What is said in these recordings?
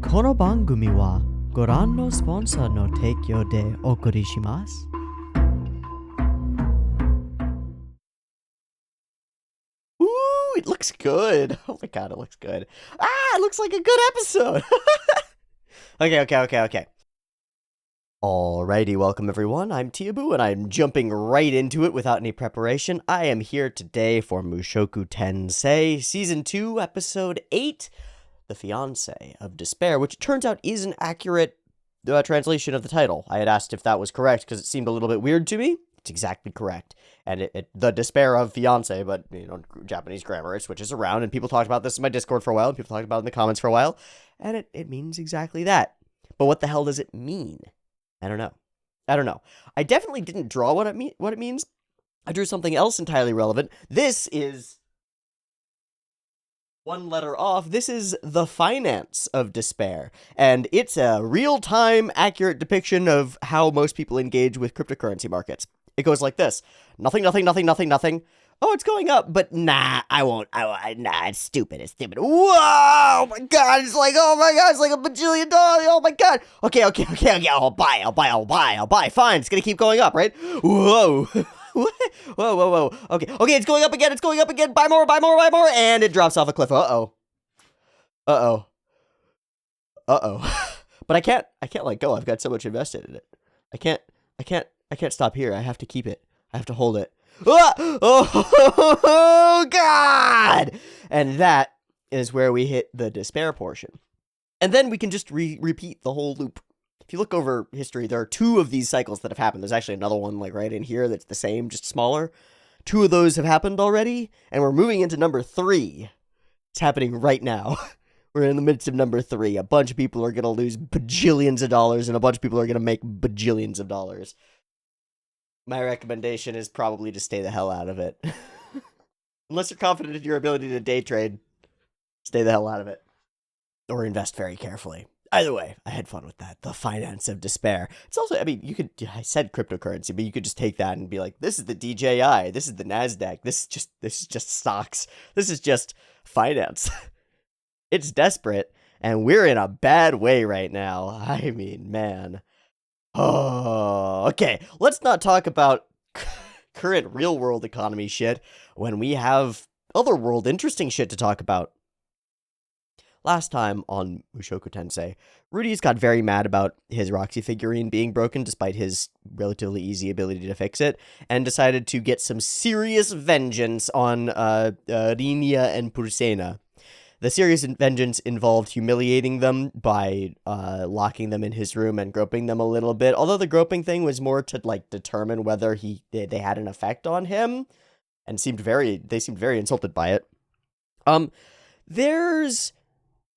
この番組はご覧のスポンサーの提供でお送りします。Ooh, it looks good. Oh my god, it looks good. It looks like a good episode. Okay. Alrighty, welcome everyone. I'm Teeaboo, and I'm jumping right into it without any preparation. I am here today for Mushoku Tensei, Season 2, Episode 8, The Fiancé of Despair, which turns out is an accurate translation of the title. I had asked if that was correct because it seemed a little bit weird to me. It's exactly correct. And the despair of fiancé, but, Japanese grammar, it switches around, and people talked about this in my Discord for a while, and people talked about it in the comments for a while, and it means exactly that. But what the hell does it mean? I don't know. I definitely didn't draw what it means. I drew something else entirely relevant. This is one letter off. This is the finance of despair, and it's a real-time, accurate depiction of how most people engage with cryptocurrency markets. It goes like this: nothing. Oh, it's going up, but nah, I won't. Nah, it's stupid. Whoa, my god, it's like, oh my god, it's like $1 bajillion. Oh my god. Okay. I'll buy. Fine, it's gonna keep going up, right? Whoa. Whoa. Okay, it's going up again. Buy more, and it drops off a cliff. Uh-oh. But I can't let go. I've got so much invested in it. I can't stop here. I have to keep it. I have to hold it. Oh, God! And that is where we hit the despair portion. And then we can just repeat the whole loop. If you look over history, there are 2 of these cycles that have happened. There's actually another one like right in here that's the same, just smaller. 2 of those have happened already, and we're moving into number 3. It's happening right now. We're in the midst of number 3. A bunch of people are going to lose bajillions of dollars, and a bunch of people are going to make bajillions of dollars. My recommendation is probably to stay the hell out of it. Unless you're confident in your ability to day trade, stay the hell out of it. Or invest very carefully. Either way, I had fun with that. The finance of despair. It's also, I said cryptocurrency, but you could just take that and be like, this is the DJI, this is the NASDAQ, this is just stocks, this is just finance. It's desperate, and we're in a bad way right now. I mean, man. Oh, okay. Let's not talk about current real-world economy shit when we have other world interesting shit to talk about. Last time on Mushoku Tensei, Rudy's got very mad about his Roxy figurine being broken despite his relatively easy ability to fix it, and decided to get some serious vengeance on Rinya and Pursena. The serious vengeance involved humiliating them by locking them in his room and groping them a little bit. Although the groping thing was more to determine whether they had an effect on him, and they seemed very insulted by it.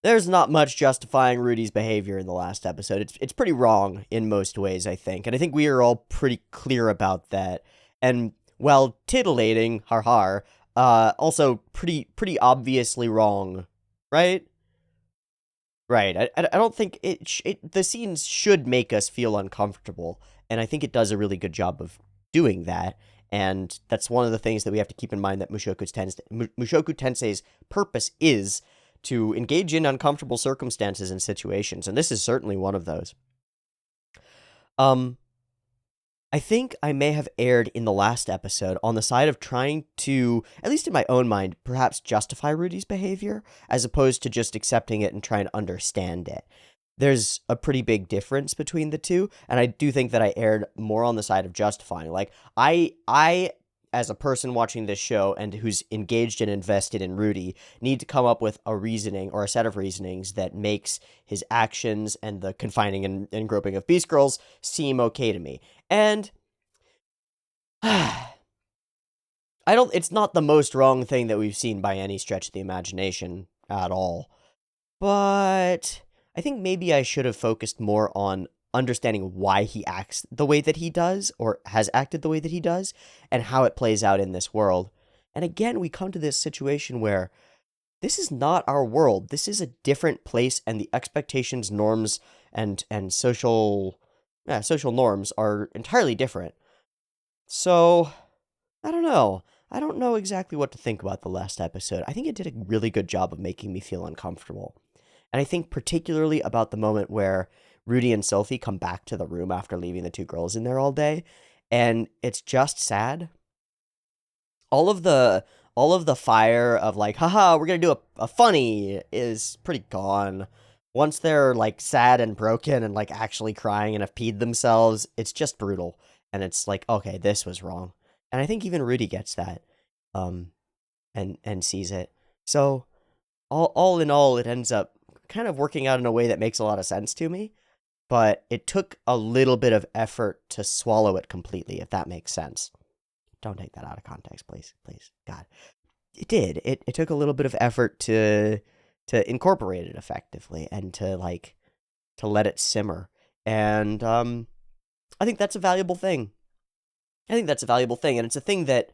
There's not much justifying Rudy's behavior in the last episode. It's pretty wrong in most ways, I think, and I think we are all pretty clear about that. And while titillating, also pretty obviously wrong. Right? Right. I don't think the scenes should make us feel uncomfortable, and I think it does a really good job of doing that, and that's one of the things that we have to keep in mind, that Mushoku Tensei's purpose is to engage in uncomfortable circumstances and situations, and this is certainly one of those. I think I may have erred in the last episode on the side of trying to, at least in my own mind, perhaps justify Rudy's behavior, as opposed to just accepting it and trying to understand it. There's a pretty big difference between the two, and I do think that I erred more on the side of justifying. Like, I as a person watching this show and who's engaged and invested in Rudy, need to come up with a reasoning or a set of reasonings that makes his actions and the confining and groping of Beast Girls seem okay to me. And it's not the most wrong thing that we've seen by any stretch of the imagination at all. But I think maybe I should have focused more on understanding why he acts the way that he does, or has acted the way that he does, and how it plays out in this world. And again, we come to this situation where this is not our world. This is a different place, and the expectations, norms, and social norms are entirely different. So, I don't know. I don't know exactly what to think about the last episode. I think it did a really good job of making me feel uncomfortable. And I think particularly about the moment where Rudy and Sophie come back to the room after leaving the two girls in there all day, and it's just sad. All of the fire of like, haha, we're gonna do a funny is pretty gone. Once they're like sad and broken and like actually crying and have peed themselves, it's just brutal. And it's like, okay, this was wrong. And I think even Rudy gets that, um, and sees it. So all in all, it ends up kind of working out in a way that makes a lot of sense to me. But it took a little bit of effort to swallow it completely, if that makes sense. Don't take that out of context, please. Please. God. It did. It took a little bit of effort to incorporate it effectively and to let it simmer. And I think that's a valuable thing. I think that's a valuable thing. And it's a thing that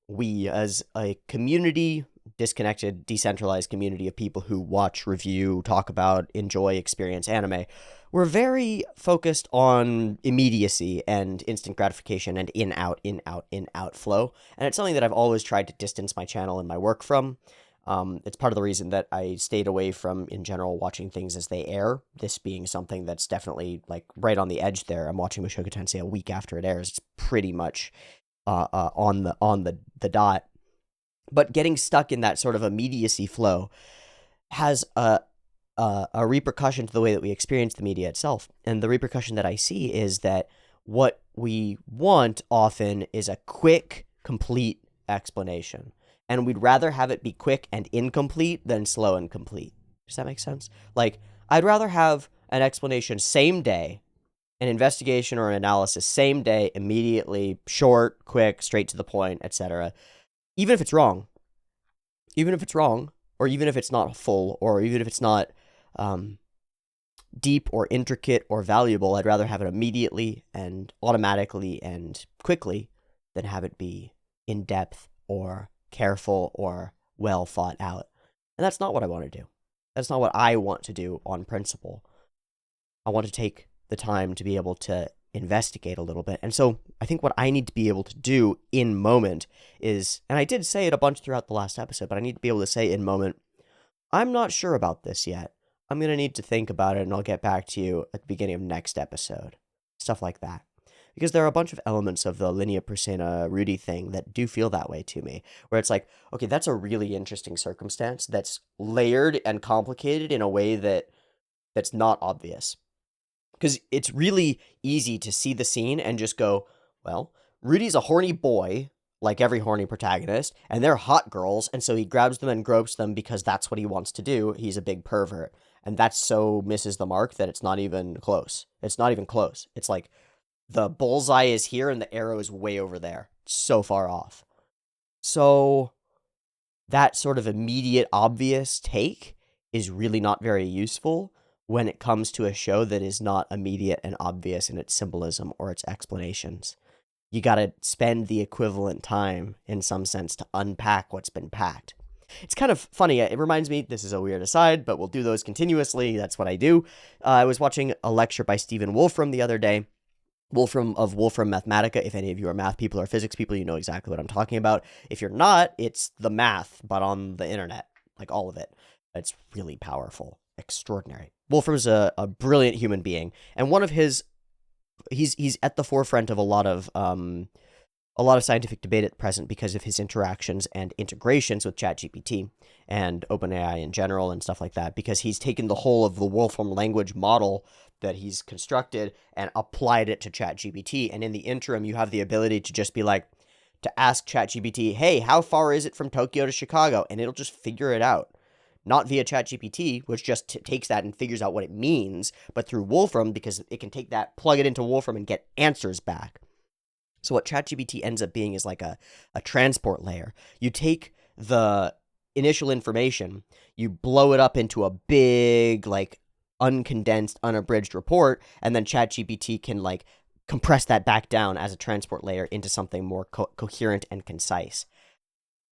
we as a community, disconnected, decentralized community of people who watch, review, talk about, enjoy, experience anime, we're very focused on immediacy and instant gratification and in out, in out, in out flow. And it's something that I've always tried to distance my channel and my work from. It's part of the reason that I stayed away from, in general, watching things as they air. This being something that's definitely like right on the edge there. I'm watching Mushoku Tensei a week after it airs. It's pretty much on the dot. But getting stuck in that sort of immediacy flow has a repercussion to the way that we experience the media itself. And the repercussion that I see is that what we want often is a quick, complete explanation. And we'd rather have it be quick and incomplete than slow and complete. Does that make sense? Like, I'd rather have an explanation same day, an investigation or an analysis same day, immediately, short, quick, straight to the point, etc. Even if it's wrong. Even if it's wrong, or even if it's not full, or even if it's not deep or intricate or valuable, I'd rather have it immediately and automatically and quickly than have it be in depth or careful or well thought out. And that's not what I want to do. That's not what I want to do on principle. I want to take the time to be able to investigate a little bit. And so I think what I need to be able to do in moment is, and I did say it a bunch throughout the last episode, but I need to be able to say in moment, I'm not sure about this yet. I'm going to need to think about it, and I'll get back to you at the beginning of next episode. Stuff like that. Because there are a bunch of elements of the Linea Persona Rudy thing that do feel that way to me, where it's like, okay, that's a really interesting circumstance that's layered and complicated in a way that's not obvious. Because it's really easy to see the scene and just go, well, Rudy's a horny boy, like every horny protagonist, and they're hot girls, and so he grabs them and gropes them because that's what he wants to do. He's a big pervert. And that so misses the mark that it's not even close. It's not even close. It's like the bullseye is here and the arrow is way over there. It's so far off. So that sort of immediate, obvious take is really not very useful when it comes to a show that is not immediate and obvious in its symbolism or its explanations. You gotta spend the equivalent time, in some sense, to unpack what's been packed. It's kind of funny. It reminds me, this is a weird aside, but we'll do those continuously. That's what I do. I was watching a lecture by Stephen Wolfram the other day. Wolfram of Wolfram Mathematica. If any of you are math people or physics people, you know exactly what I'm talking about. If you're not, it's the math, but on the internet. Like all of it. It's really powerful. Extraordinary. Wolfram's a brilliant human being. And one of his... He's at the forefront of a lot of scientific debate at present because of his interactions and integrations with ChatGPT and OpenAI in general and stuff like that, because he's taken the whole of the Wolfram language model that he's constructed and applied it to ChatGPT. And in the interim, you have the ability to just be like, to ask ChatGPT, hey, how far is it from Tokyo to Chicago? And it'll just figure it out. Not via ChatGPT, which just takes that and figures out what it means, but through Wolfram, because it can take that, plug it into Wolfram, and get answers back. So what ChatGPT ends up being is like a transport layer. You take the initial information, you blow it up into a big, like, uncondensed, unabridged report, and then ChatGPT can, like, compress that back down as a transport layer into something more coherent and concise.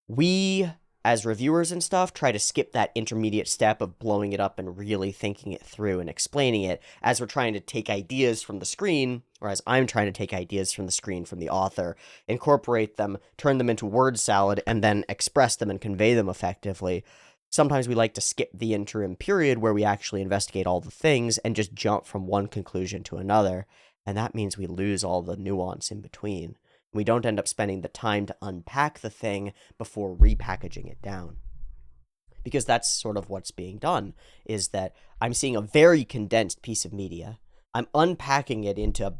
We, as reviewers and stuff, try to skip that intermediate step of blowing it up and really thinking it through and explaining it as we're trying to take ideas from the screen, or as I'm trying to take ideas from the screen from the author, incorporate them, turn them into word salad, and then express them and convey them effectively. Sometimes we like to skip the interim period where we actually investigate all the things and just jump from one conclusion to another, and that means we lose all the nuance in between. We don't end up spending the time to unpack the thing before repackaging it down. Because that's sort of what's being done, is that I'm seeing a very condensed piece of media. I'm unpacking it into a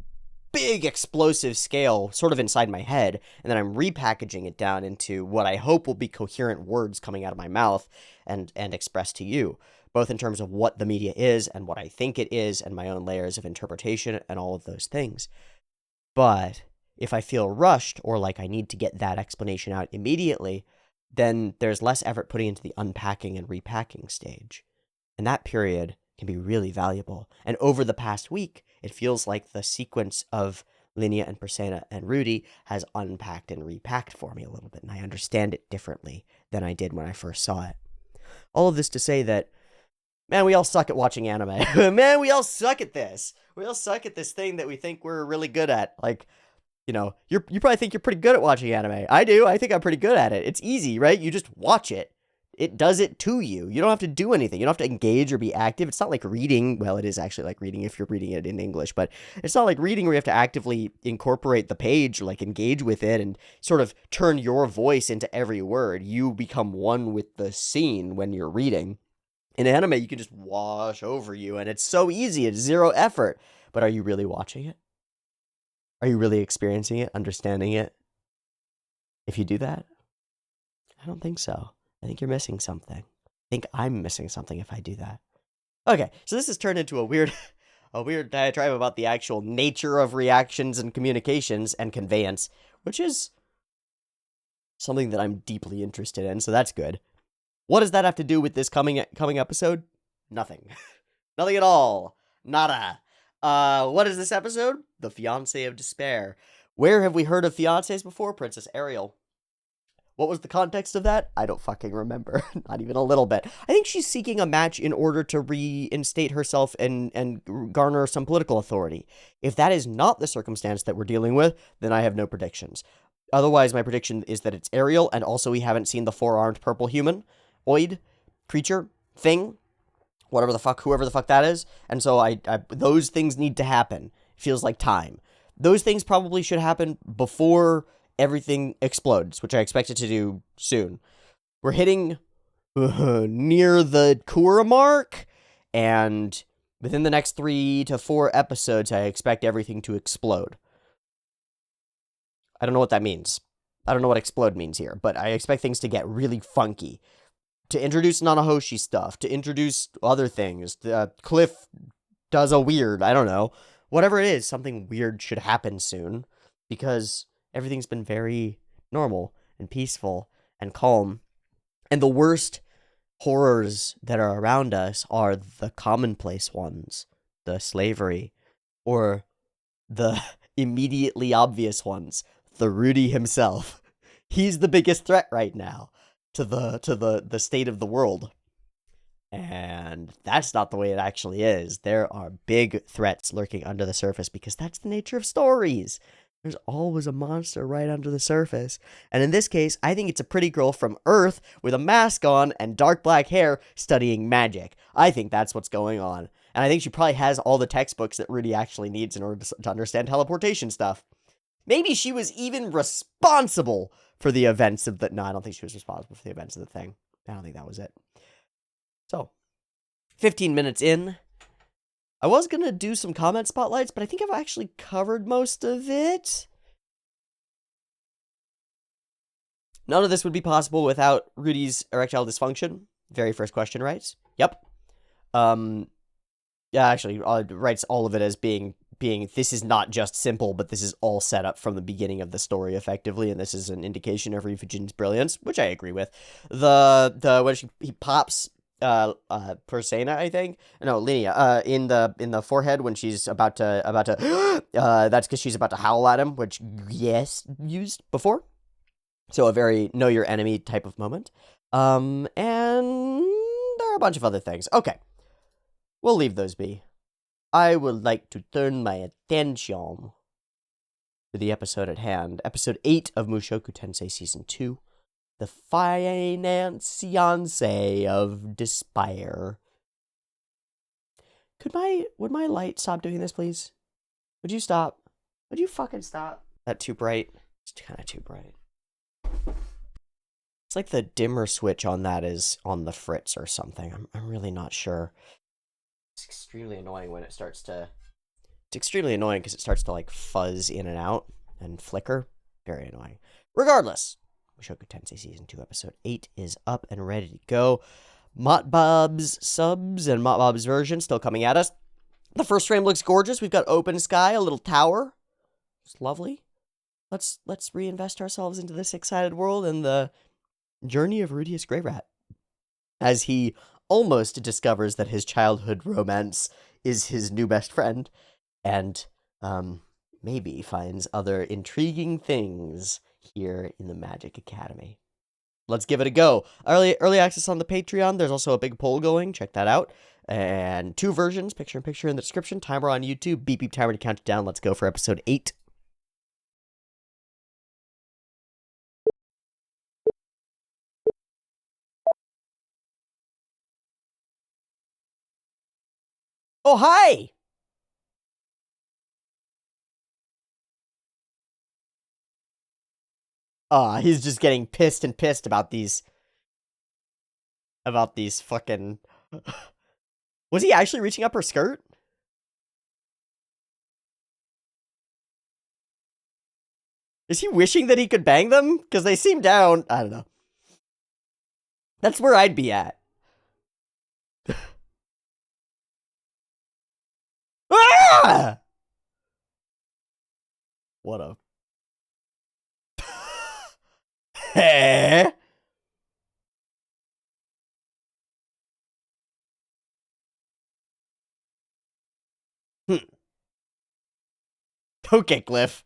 big explosive scale sort of inside my head, and then I'm repackaging it down into what I hope will be coherent words coming out of my mouth and expressed to you, both in terms of what the media is and what I think it is and my own layers of interpretation and all of those things. But if I feel rushed or like I need to get that explanation out immediately, then there's less effort putting into the unpacking and repacking stage. And that period can be really valuable. And over the past week, it feels like the sequence of Linnea and Persena and Rudy has unpacked and repacked for me a little bit, and I understand it differently than I did when I first saw it. All of this to say that, man, we all suck at watching anime. Man, we all suck at this. We all suck at this thing that we think we're really good at. Like, you know, you probably think you're pretty good at watching anime. I do. I think I'm pretty good at it. It's easy, right? You just watch it. It does it to you. You don't have to do anything. You don't have to engage or be active. It's not like reading. Well, it is actually like reading if you're reading it in English, but it's not like reading where you have to actively incorporate the page, or like engage with it and sort of turn your voice into every word. You become one with the scene when you're reading. In anime, you can just wash over you, and it's so easy. It's zero effort. But are you really watching it? Are you really experiencing it, understanding it? If you do that, I don't think so. I think you're missing something. I think I'm missing something if I do that. Okay, so this has turned into a weird diatribe about the actual nature of reactions and communications and conveyance, which is something that I'm deeply interested in, so that's good. What does that have to do with this coming episode? Nothing. Nothing at all. Nada. What is this episode? The Fiancé of Despair. Where have we heard of fiancés before? Princess Ariel. What was the context of that? I don't fucking remember. Not even a little bit. I think she's seeking a match in order to reinstate herself and garner some political authority. If that is not the circumstance that we're dealing with, then I have no predictions. Otherwise, my prediction is that it's Ariel, and also we haven't seen the four-armed purple humanoid creature thing, whoever the fuck that is. And so I those things need to happen. Feels like time. Those things probably should happen before everything explodes, which I expect it to do soon. We're hitting near the Kura mark, and within the next 3 to 4 episodes, I expect everything to explode. I don't know what that means. I don't know what explode means here, but I expect things to get really funky. To introduce Nanahoshi stuff, to introduce other things. Cliff does a weird, I don't know. Whatever it is, something weird should happen soon, because everything's been very normal and peaceful and calm. And the worst horrors that are around us are the commonplace ones. The slavery. Or the immediately obvious ones. The Rudy himself. He's the biggest threat right now to the state of the world. And that's not the way it actually is. There are big threats lurking under the surface, because that's the nature of stories. There's always a monster right under the surface. And in this case, I think it's a pretty girl from Earth with a mask on and dark black hair studying magic. I think that's what's going on. And I think she probably has all the textbooks that Rudy actually needs in order to understand teleportation stuff. Maybe she was even responsible for the events of the... No, I don't think she was responsible for the events of the thing. I don't think that was it. So, 15 minutes in. I was going to do some comment spotlights, but I think I've actually covered most of it. None of this would be possible without Rudy's erectile dysfunction. Very first question, right? Yep. Yeah, actually, writes all of it as being this is not just simple, but this is all set up from the beginning of the story effectively, and this is an indication of Rifujin's brilliance, which I agree with. When he pops Persena, I think. No, Linnea, in the forehead when she's about to that's because she's about to howl at him, which, yes, used before. So a very know your enemy type of moment. And there are a bunch of other things. Okay. We'll leave those be. I would like to turn my attention to the episode at hand. Episode 8 of Mushoku Tensei Season 2. The financiance of despair. Would my light stop doing this, please? Would you stop? Would you fucking stop? That too bright? It's kind of too bright. It's like the dimmer switch on that is on the fritz or something. I'm really not sure. It's extremely annoying when it starts to... It's extremely annoying because it starts to, like, fuzz in and out and flicker. Very annoying. Regardless, Mushoku Tensei Season 2, Episode 8 is up and ready to go. Motbob's subs and Motbob's version still coming at us. The first frame looks gorgeous. We've got open sky, a little tower. It's lovely. Let's reinvest ourselves into this excited world and the journey of Rudius Greyrat, as he almost discovers that his childhood romance is his new best friend, and maybe finds other intriguing things here in the Magic Academy. Let's give it a go. Early access on the Patreon. There's also a big poll going. Check that out. And 2 versions, picture-in-picture in the description. Timer on YouTube. Beep beep timer to count it down. Let's go for episode 8. Oh, hi! He's just getting pissed about these fucking... Was he actually reaching up her skirt? Is he wishing that he could bang them? Because they seem down. I don't know. That's where I'd be at. Ah! What a... Hey! Okay, Cliff.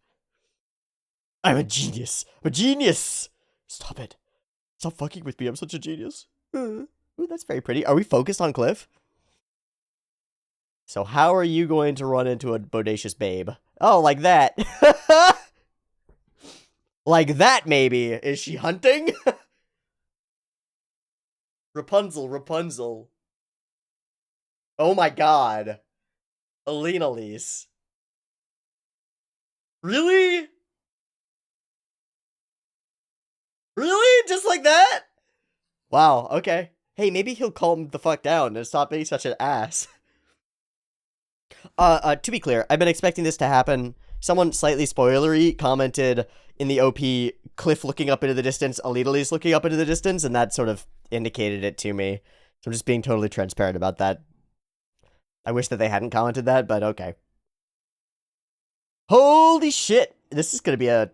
I'm a genius. I'm a genius. Stop it. Stop fucking with me. I'm such a genius. Ooh, that's very pretty. Are we focused on Cliff? So how are you going to run into a bodacious babe? Oh, like that. Like that, maybe. Is she hunting? Rapunzel. Oh my god. Elinalise. Really? Really? Just like that? Wow, okay. Hey, maybe he'll calm the fuck down and stop being such an ass. To be clear, I've been expecting this to happen. Someone slightly spoilery commented in the OP, Cliff looking up into the distance, Elinalise looking up into the distance, and that sort of indicated it to me. So I'm just being totally transparent about that. I wish that they hadn't commented that, but okay. Holy shit! This is gonna be a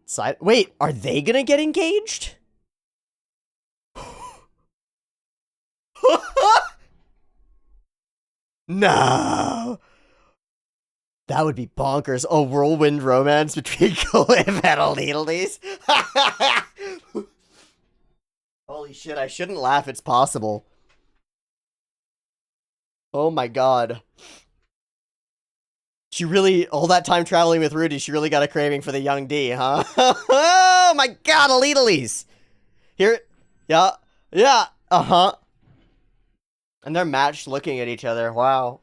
side... Wait, are they gonna get engaged? No! That would be bonkers. A whirlwind romance between Cliff and Elinalise. Holy shit, I shouldn't laugh. It's possible. Oh my god. She really, all that time traveling with Rudy, she really got a craving for the young D, huh? Oh my god, Elinalise! Here, yeah, uh-huh. And they're matched looking at each other, wow.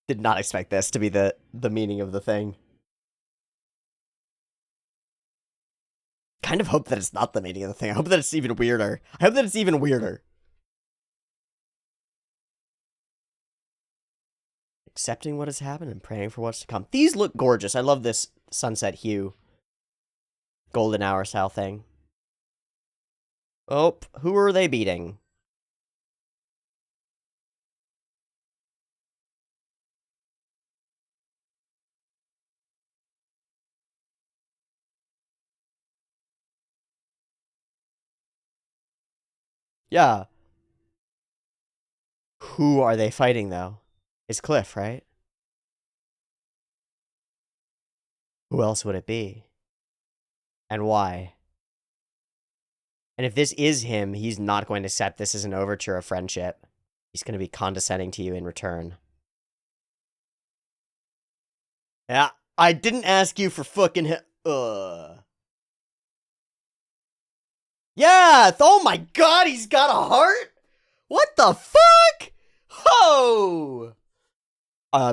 Did not expect this to be the meaning of the thing. Kind of hope that it's not the meaning of the thing. I hope that it's even weirder. I hope that it's even weirder. Accepting what has happened and praying for what's to come. These look gorgeous. I love this sunset hue. Golden hour style thing. Oh, who are they beating? Yeah. Who are they fighting, though? It's Cliff, right? Who else would it be? And why? And if this is him, he's not going to set this as an overture of friendship. He's going to be condescending to you in return. Yeah, I didn't ask you for fucking Yeah, oh my god, he's got a heart? What the fuck? Ho!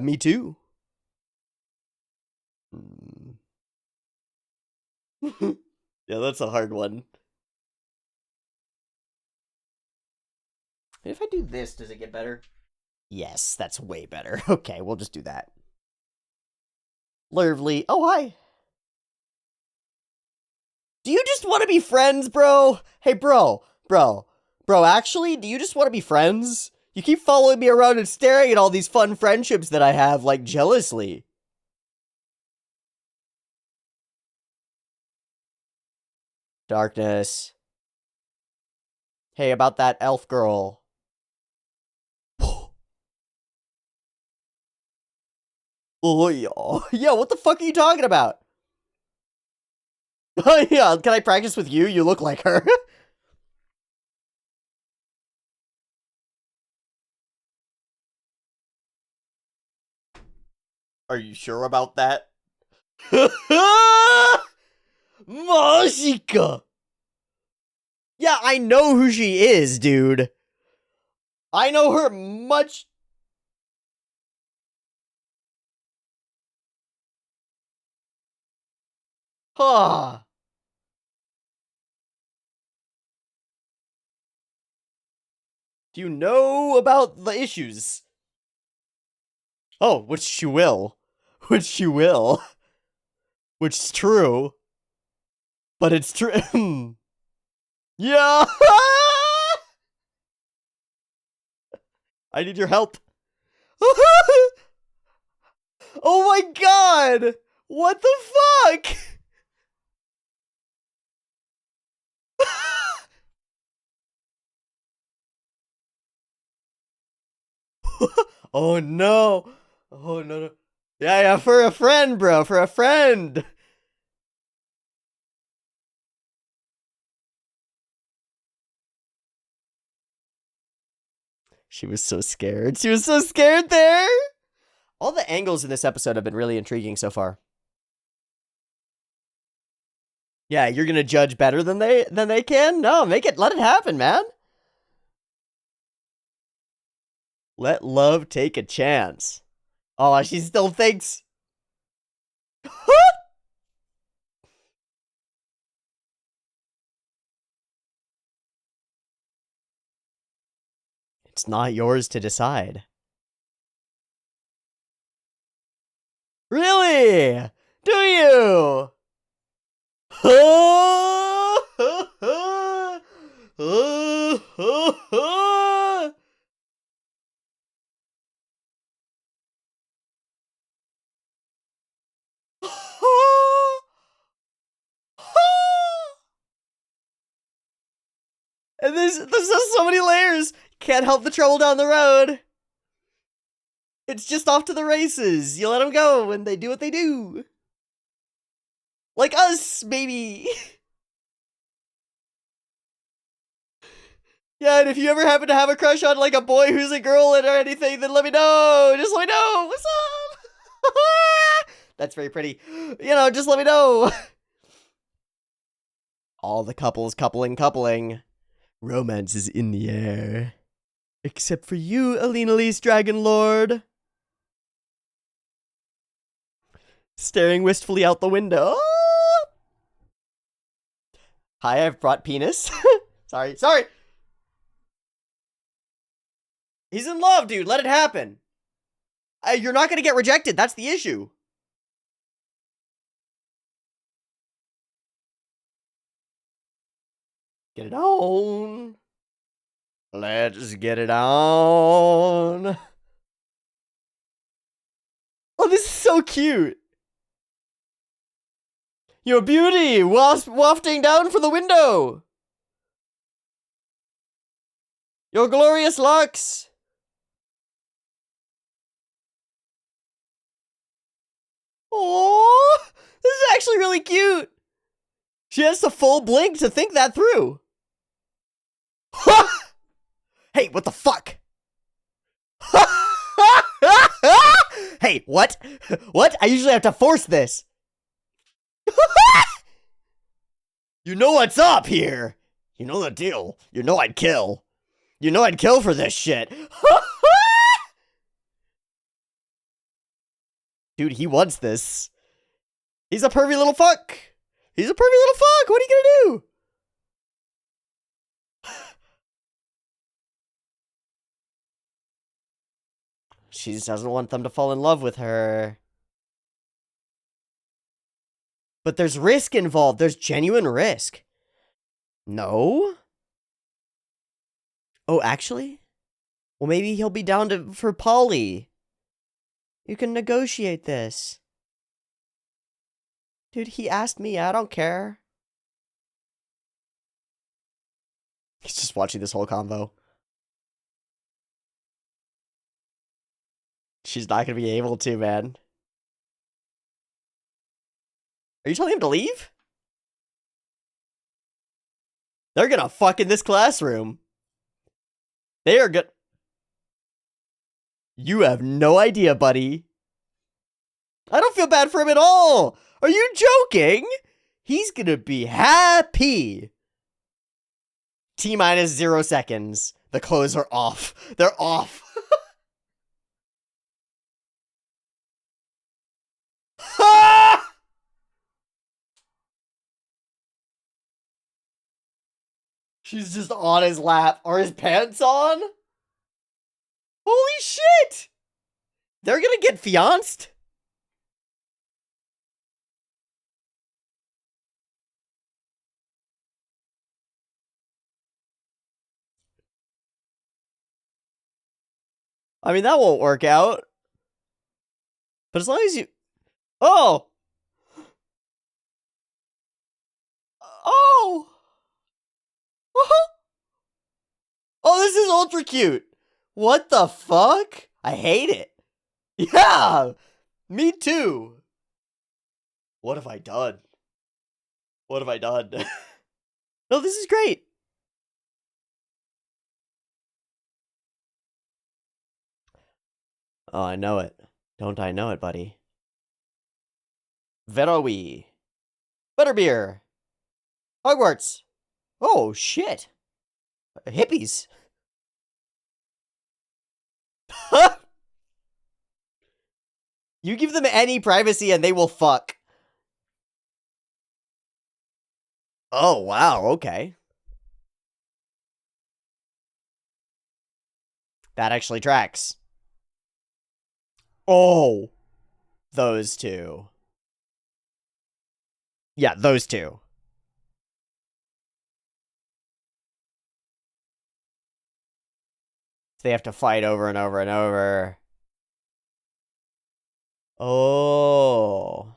Me too. Yeah, that's a hard one. If I do this, does it get better? Yes, that's way better. Okay, we'll just do that. Lovely. Oh, hi. Do you just want to be friends, bro? Hey, bro, actually, do you just want to be friends? You keep following me around and staring at all these fun friendships that I have, like, jealously. Darkness. Hey, about that elf girl. Oh, yeah, what the fuck are you talking about? Oh, yeah, can I practice with you? You look like her. Are you sure about that? Mashika! Yeah, I know who she is, dude. I know her much... Huh. Do you know about the issues? Oh, which she will. Which she will. Which is true. But it's true. Yeah! I need your help. Oh my god! What the fuck? Oh no. Oh no, no. Yeah, for a friend, bro. For a friend. She was so scared. She was so scared there. All the angles in this episode have been really intriguing so far. Yeah, you're gonna judge better than they can? No, let it happen, man. Let love take a chance. Oh, she still thinks. It's not yours to decide. Really? Do you? And there's just so many layers. Can't help the trouble down the road. It's just off to the races. You let them go and they do what they do. Like us, baby. Yeah, and if you ever happen to have a crush on like a boy who's a girl or anything, then let me know. Just let me know. What's up? That's very pretty. You know, just let me know. All the couples coupling. Romance is in the air. Except for you, Elinalise Dragon Lord. Staring wistfully out the window. Hi, I've brought penis. Sorry. He's in love, dude. Let it happen. You're not gonna get rejected. That's the issue. Get it on. Let's get it on. Oh, this is so cute. Your beauty wafting down from the window. Your glorious locks. Oh, this is actually really cute. She has the full blink to think that through. Hey, what the fuck? Hey, what? What? I usually have to force this. You know what's up here. You know the deal. You know I'd kill. You know I'd kill for this shit. Dude, he wants this. He's a pervy little fuck. He's a pervy little fuck. What are you gonna do? She just doesn't want them to fall in love with her. But there's risk involved. There's genuine risk. No? Oh, actually? Well, maybe he'll be down for Polly. You can negotiate this. Dude, he asked me. I don't care. He's just watching this whole convo. She's not gonna be able to, man. Are you telling him to leave? They're gonna fuck in this classroom. They are gonna... You have no idea, buddy. I don't feel bad for him at all. Are you joking? He's gonna be happy. T-minus 0 seconds. The clothes are off. They're off. She's just on his lap. Are his pants on? Holy shit! They're gonna get fianced? I mean, that won't work out. But as long as you... Oh! Oh! Oh, this is ultra cute. What the fuck? I hate it. Yeah! Me too. What have I done? What have I done? No, this is great. Oh, I know it. Don't I know it, buddy? Vero oui. Butterbeer. Hogwarts. Oh, shit. Hippies. You give them any privacy and they will fuck. Oh, wow, okay. That actually tracks. Oh. Those two. Yeah, those two. They have to fight over and over and over. Oh.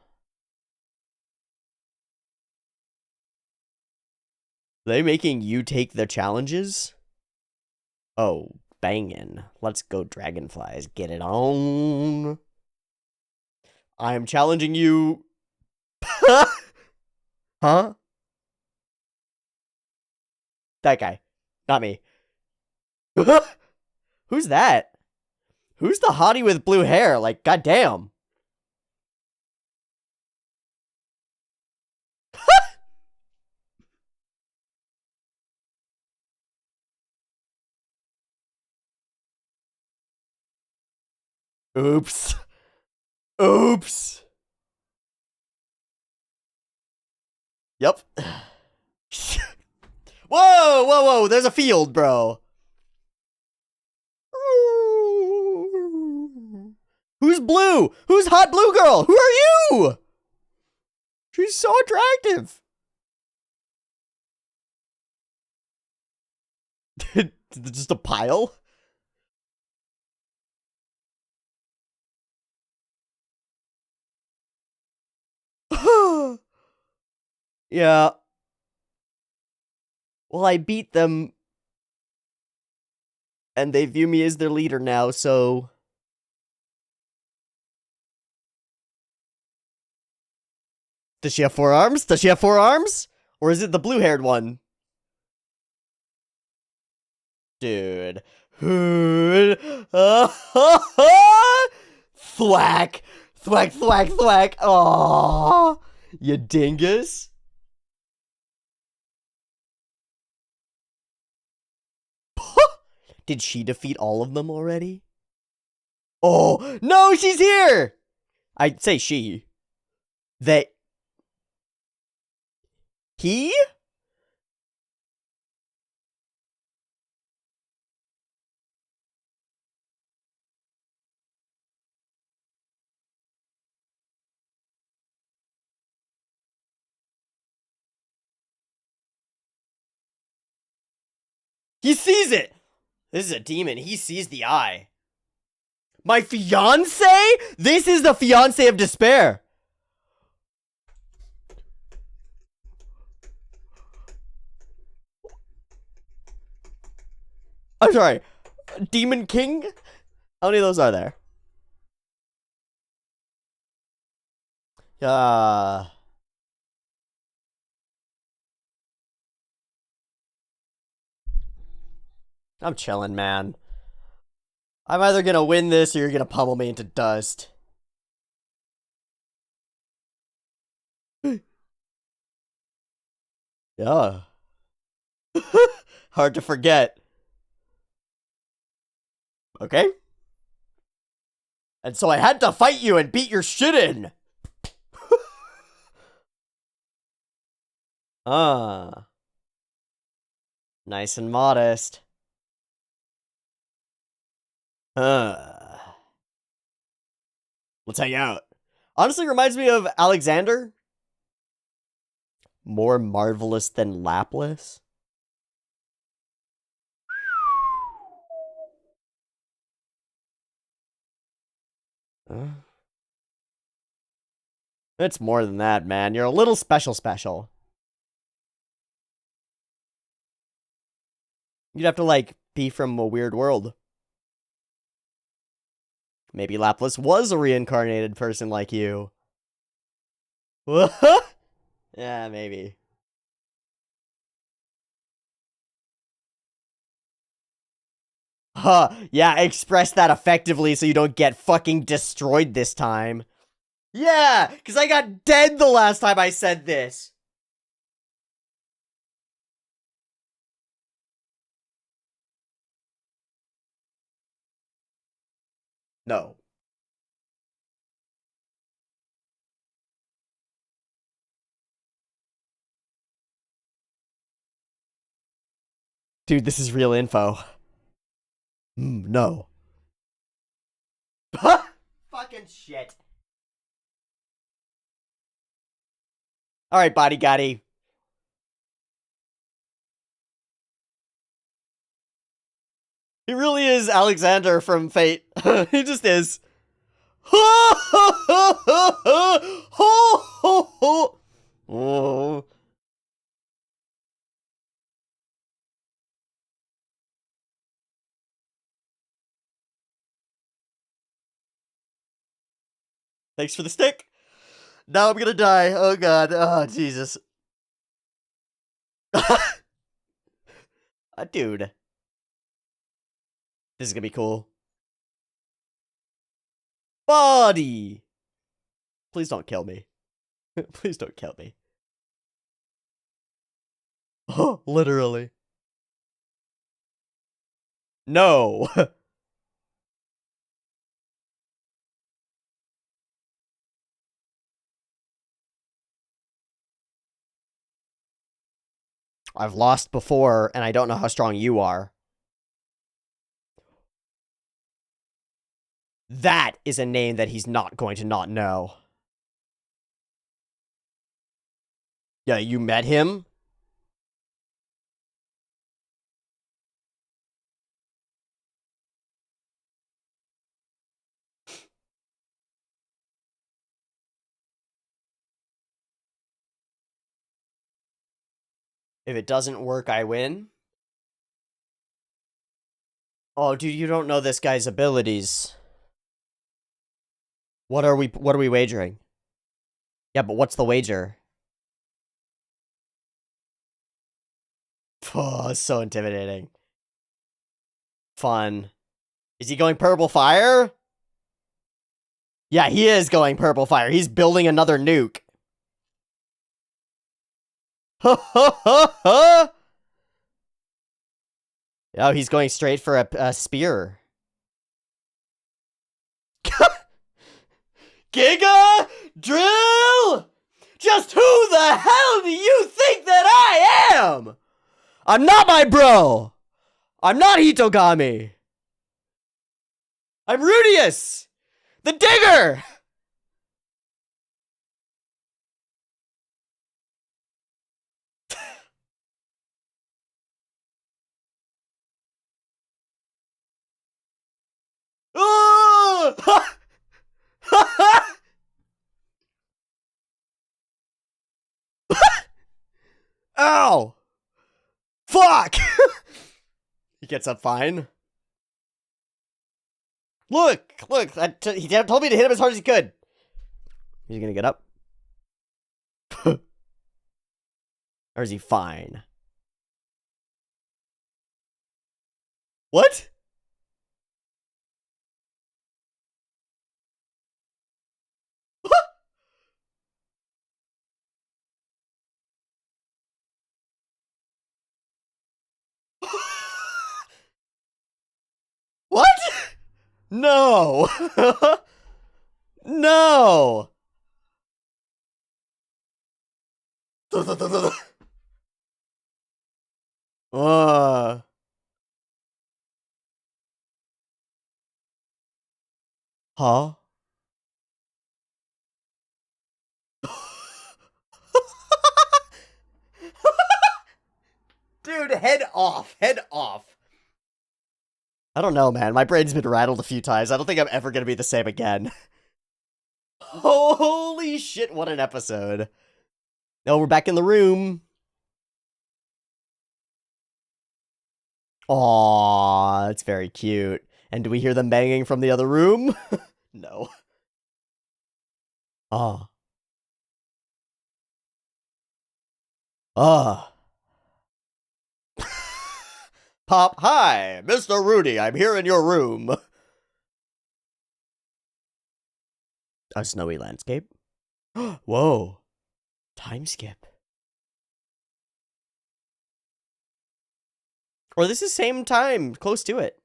Are they making you take the challenges? Oh, bangin'. Let's go, dragonflies. Get it on. I am challenging you. Huh? That guy. Not me. Who's that? Who's the hottie with blue hair? Like, goddamn. Oops. Oops. Yep. Whoa, whoa, whoa. There's a field, bro. Who's blue? Who's hot blue girl? Who are you? She's so attractive. Just a pile? Yeah. Well, I beat them. And they view me as their leader now, so... Does she have 4 arms? Does she have 4 arms? Or is it the blue-haired one? Dude. Thwack! Thwack, thwack, thwack! Aww! You dingus! Did she defeat all of them already? Oh, no, she's here! I'd say she. They. He? He sees it! This is a demon. He sees the eye. My fiance? This is the fiance of despair. I'm sorry. Demon King? How many of those are there? I'm chilling, man. I'm either gonna win this or you're gonna pummel me into dust. Yeah. Hard to forget. Okay. And so I had to fight you and beat your shit in. Nice and modest. Let's hang out. Honestly, reminds me of Alexander. More marvelous than Laplace. It's more than that, man. You're a little special. You'd have to, like, be from a weird world. Maybe Laplace was a reincarnated person like you. Yeah, maybe. Huh, yeah, express that effectively so you don't get fucking destroyed this time. Yeah, because I got dead the last time I said this. No. Dude, this is real info. No. Fucking shit. Alright, Badigadi. He really is Alexander from Fate. He just is. Oh. Thanks for the stick. Now I'm gonna die. Oh god. Oh, Jesus. Dude. This is gonna be cool. Body! Please don't kill me. Please don't kill me. Oh, literally. No. I've lost before, and I don't know how strong you are. That is a name that he's not going to not know. Yeah, you met him? If it doesn't work, I win? Oh, dude, you don't know this guy's abilities. What are we wagering? Yeah, but what's the wager? Oh, so intimidating. Fun. Is he going purple fire? Yeah, he is going purple fire. He's building another nuke. Ha ha ha ha! Oh, he's going straight for a spear. Giga Drill! Just who the hell do you think that I am? I'm not my bro! I'm not Hitogami! I'm Rudius! The Digger! Ow! Fuck! He gets up fine. Look! He told me to hit him as hard as he could. He's gonna get up. Or is he fine? What? What? No! No! uh. Huh? Dude, head off. Head off. I don't know, man. My brain's been rattled a few times. I don't think I'm ever gonna be the same again. Holy shit, what an episode. Oh, we're back in the room. Aww, it's very cute. And do we hear them banging from the other room? No. Ah. Ah. Pop, hi, Mr. Rudy, I'm here in your room. A snowy landscape? Whoa. Time skip. Or this is same time, close to it.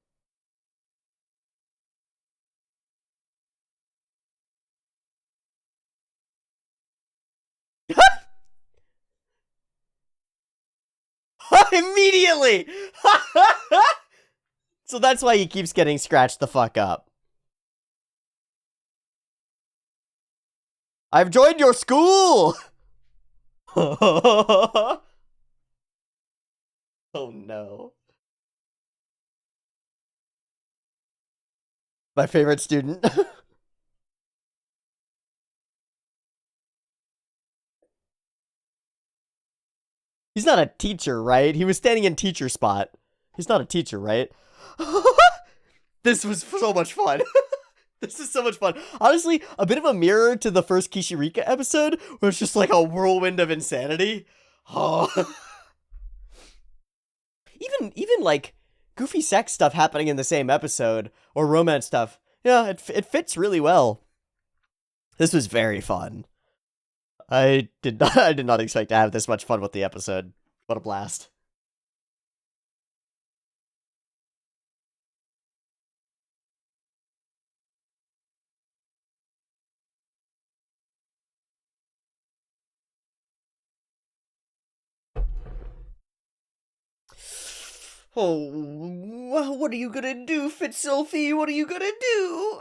Immediately! So that's why he keeps getting scratched the fuck up. I've joined your school! Oh no. My favorite student. He's not a teacher, right? He was standing in teacher spot. He's not a teacher, right? This was so much fun. This is so much fun. Honestly, a bit of a mirror to the first Kishirika episode, where it's just like a whirlwind of insanity. Oh. Even like goofy sex stuff happening in the same episode, or romance stuff. Yeah, it fits really well. This was very fun. I did not expect to have this much fun with the episode. What a blast. Oh, what are you gonna do, Fitz-Sophie? What are you gonna do?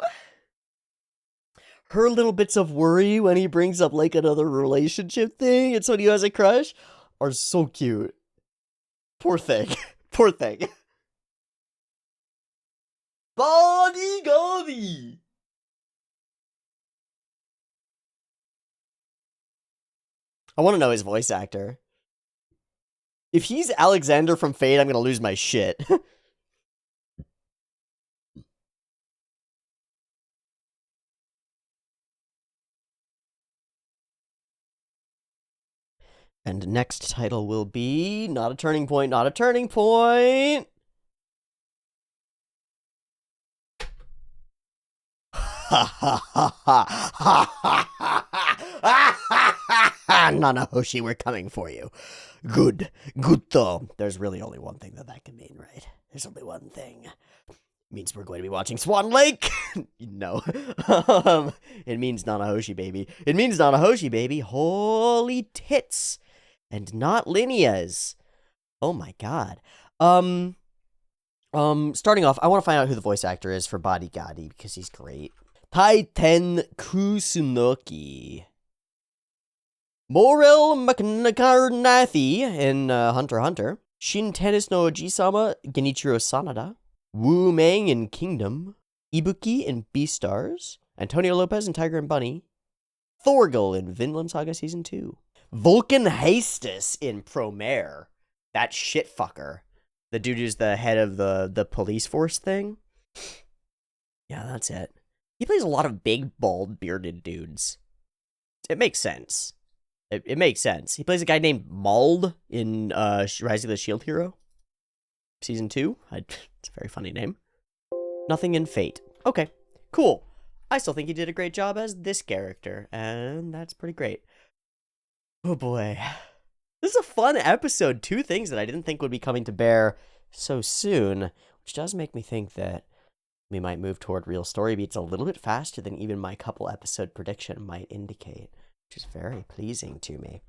Her little bits of worry when he brings up like another relationship thing, it's when he has a crush, are so cute. Poor thing. Poor thing. Badigadi! I want to know his voice actor. If he's Alexander from Fate, I'm gonna lose my shit. And next title will be Not a Turning Point, Not a Turning Point. Nanahoshi, we're coming for you. Good though. There's really only one thing that can mean, right? There's only one thing. It means we're going to be watching Swan Lake. No. It means Nanahoshi, baby. It means Nanahoshi, baby. Holy tits. And not Lineas. Oh my god. Starting off, I want to find out who the voice actor is for Badigadi, because he's great. Taiten Kusunoki. Morel Makarnathi in Hunter x Hunter. Shin Tennis no Oji-sama, Genichiro Sanada. Wu Meng in Kingdom. Ibuki in Beastars. Antonio Lopez in Tiger and Bunny. Thorgal in Vinland Saga Season 2. Vulcan Hastus in Promare. That shitfucker. The dude who's the head of the police force thing. Yeah, that's it. He plays a lot of big, bald, bearded dudes. It makes sense. It makes sense. He plays a guy named Mauld in Rise of the Shield Hero. Season 2. It's a very funny name. Nothing in Fate. Okay, cool. I still think he did a great job as this character, and that's pretty great. Oh boy. This is a fun episode. 2 things that I didn't think would be coming to bear so soon, which does make me think that we might move toward real story beats a little bit faster than even my couple episode prediction might indicate, which is very pleasing to me.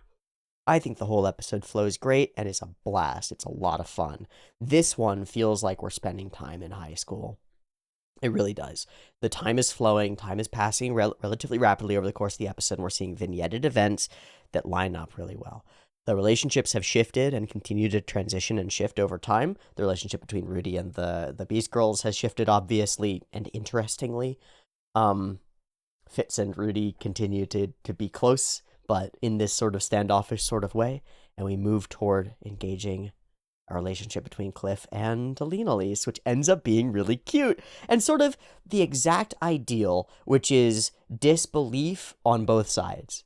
I think the whole episode flows great and is a blast. It's a lot of fun. This one feels like we're spending time in high school. It really does. The time is flowing, time is passing relatively rapidly over the course of the episode, and we're seeing vignetted events that line up really well. The relationships have shifted and continue to transition and shift over time. The relationship between Rudy and the Beast Girls has shifted, obviously, and interestingly. Fitz and Rudy continue to be close, but in this sort of standoffish sort of way. And we move toward engaging a relationship between Cliff and Elinalise, which ends up being really cute. And sort of the exact ideal, which is disbelief on both sides.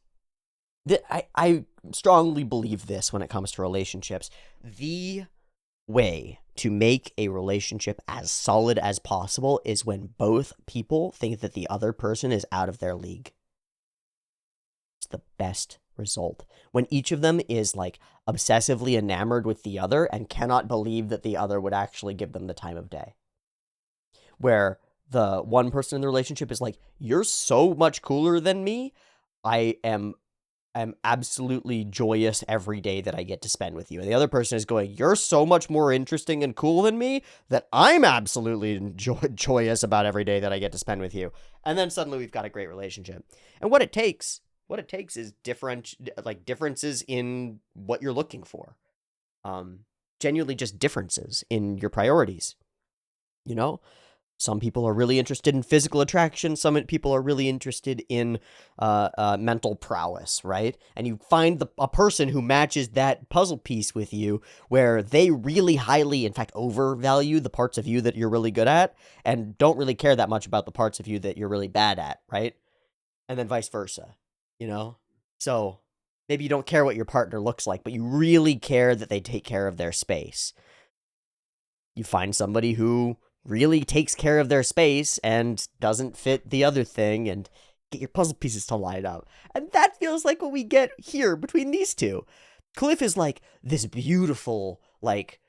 I strongly believe this when it comes to relationships. The way to make a relationship as solid as possible is when both people think that the other person is out of their league. It's the best result. When each of them is like obsessively enamored with the other and cannot believe that the other would actually give them the time of day. Where the one person in the relationship is like, you're so much cooler than me. I'm absolutely joyous every day that I get to spend with you. And the other person is going, you're so much more interesting and cool than me that I'm absolutely joyous about every day that I get to spend with you. And then suddenly we've got a great relationship. And what it takes is differences in what you're looking for. Genuinely just differences in your priorities. You know? Some people are really interested in physical attraction. Some people are really interested in mental prowess, right? And you find a person who matches that puzzle piece with you, where they really highly, in fact, overvalue the parts of you that you're really good at and don't really care that much about the parts of you that you're really bad at, right? And then vice versa, you know? So maybe you don't care what your partner looks like, but you really care that they take care of their space. You find somebody who really takes care of their space and doesn't fit the other thing, and get your puzzle pieces to line up. And that feels like what we get here between these two. Cliff is like this beautiful, like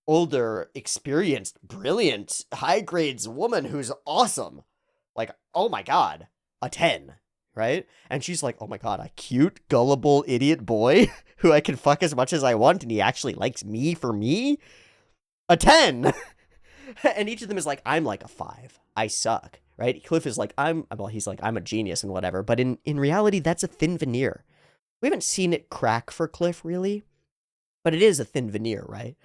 older, experienced, brilliant, high grades woman who's awesome. Like, oh my god, a 10, right? And she's like, oh my god, a cute, gullible, idiot boy who I can fuck as much as I want, and he actually likes me for me? A 10! And each of them is like, I'm like a 5. I suck, right? Cliff is like, he's like, I'm a genius and whatever. But in reality, that's a thin veneer. We haven't seen it crack for Cliff, really. But it is a thin veneer, right?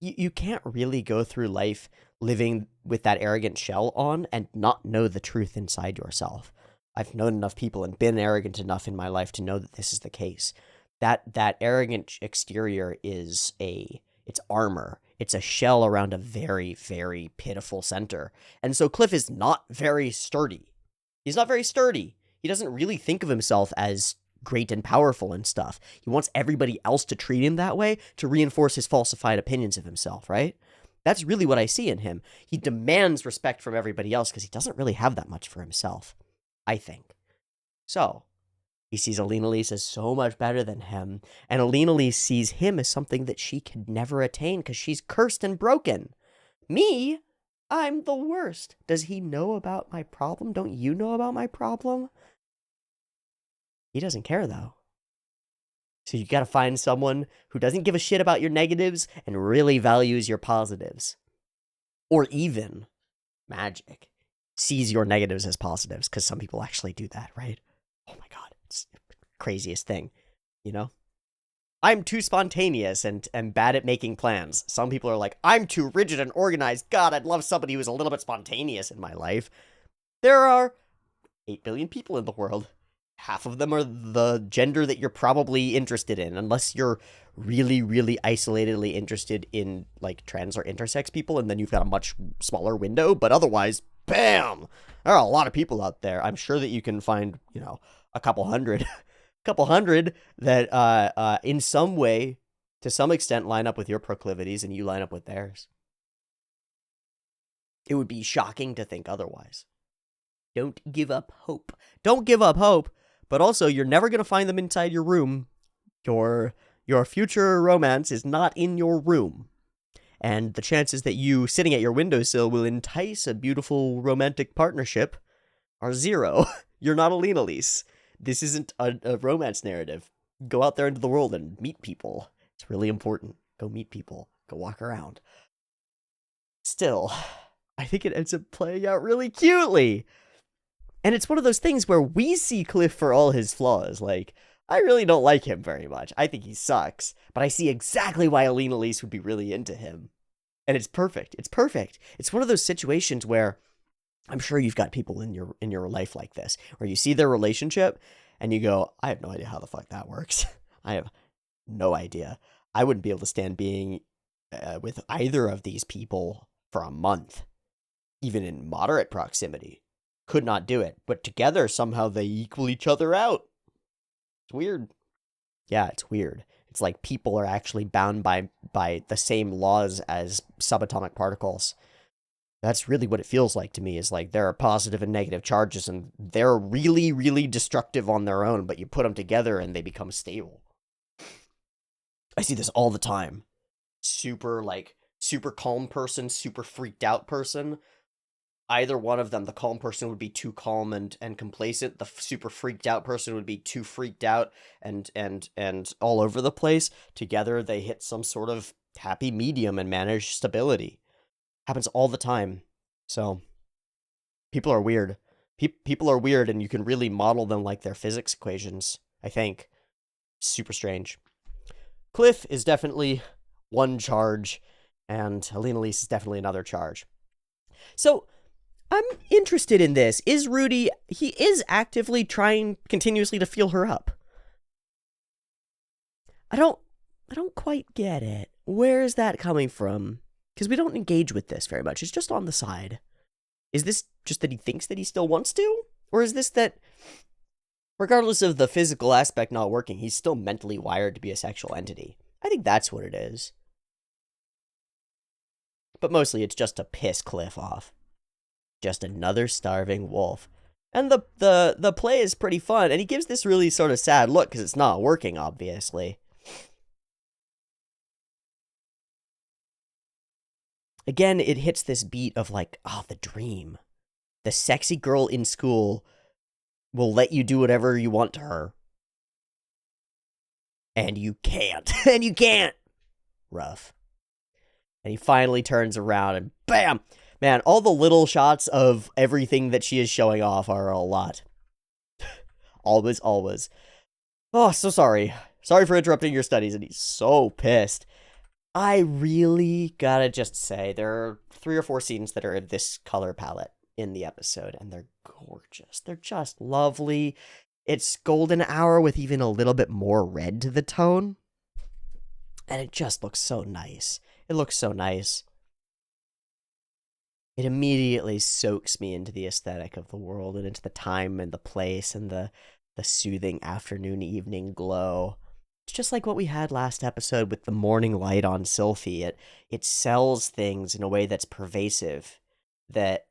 You can't really go through life living with that arrogant shell on and not know the truth inside yourself. I've known enough people and been arrogant enough in my life to know that this is the case. That arrogant exterior is it's armor. It's a shell around a very, very pitiful center. And so Cliff is not very sturdy. He's not very sturdy. He doesn't really think of himself as great and powerful and stuff. He wants everybody else to treat him that way to reinforce his falsified opinions of himself, right? That's really what I see in him. He demands respect from everybody else because he doesn't really have that much for himself, I think. So, he sees Elinalise as so much better than him, and Elinalise sees him as something that she could never attain because she's cursed and broken. Me? I'm the worst. Does he know about my problem? Don't you know about my problem? He doesn't care, though. So you gotta find someone who doesn't give a shit about your negatives and really values your positives. Or even, magic, sees your negatives as positives, because some people actually do that, right? Oh my god, it's the craziest thing, you know? I'm too spontaneous and bad at making plans. Some people are like, I'm too rigid and organized. God, I'd love somebody who's a little bit spontaneous in my life. There are 8 billion people in the world. Half of them are the gender that you're probably interested in, unless you're really, really isolatedly interested in, like, trans or intersex people, and then you've got a much smaller window, but otherwise, bam! There are a lot of people out there. I'm sure that you can find, you know, a couple hundred that, in some way, to some extent, line up with your proclivities, and you line up with theirs. It would be shocking to think otherwise. Don't give up hope. Don't give up hope. But also, you're never going to find them inside your room. Your future romance is not in your room. And the chances that you sitting at your windowsill will entice a beautiful romantic partnership are zero. You're not Elinalise. This isn't a romance narrative. Go out there into the world and meet people. It's really important. Go meet people. Go walk around. Still, I think it ends up playing out really cutely. And it's one of those things where we see Cliff for all his flaws. Like, I really don't like him very much. I think he sucks. But I see exactly why Elinalise would be really into him. And it's perfect. It's perfect. It's one of those situations where I'm sure you've got people in your life like this, where you see their relationship and you go, I have no idea how the fuck that works. I have no idea. I wouldn't be able to stand being with either of these people for a month, even in moderate proximity. Could not do it, but together somehow they equal each other out. It's weird. Yeah, it's weird. It's like people are actually bound by the same laws as subatomic particles. That's really what it feels like to me, is like there are positive and negative charges, and they're really, really destructive on their own, but you put them together and they become stable. I see this all the time. Super calm person, super freaked out person. Either one of them, the calm person would be too calm and complacent. The super freaked out person would be too freaked out and all over the place. Together, they hit some sort of happy medium and manage stability. Happens all the time. So, people are weird. People are weird, and you can really model them like their physics equations, I think. Super strange. Cliff is definitely one charge, and Elinalise is definitely another charge. So, I'm interested in this. Is Rudy, he is actively trying continuously to feel her up. I don't quite get it. Where is that coming from? Because we don't engage with this very much. It's just on the side. Is this just that he thinks that he still wants to? Or is this that, regardless of the physical aspect not working, he's still mentally wired to be a sexual entity? I think that's what it is. But mostly it's just to piss Cliff off. Just another starving wolf. And the play is pretty fun, and he gives this really sort of sad look because it's not working, obviously. Again, it hits this beat of like, the dream. The sexy girl in school will let you do whatever you want to her. And you can't. And you can't. Rough. And he finally turns around and bam! Man, all the little shots of everything that she is showing off are a lot. Always. Oh, so sorry. Sorry for interrupting your studies, and he's so pissed. I really gotta just say, there are 3 or 4 scenes that are in this color palette in the episode, and they're gorgeous. They're just lovely. It's golden hour with even a little bit more red to the tone. And it just looks so nice. It looks so nice. It immediately soaks me into the aesthetic of the world and into the time and the place and the soothing afternoon, evening glow. It's just like what we had last episode with the morning light on Sylphie. It sells things in a way that's pervasive that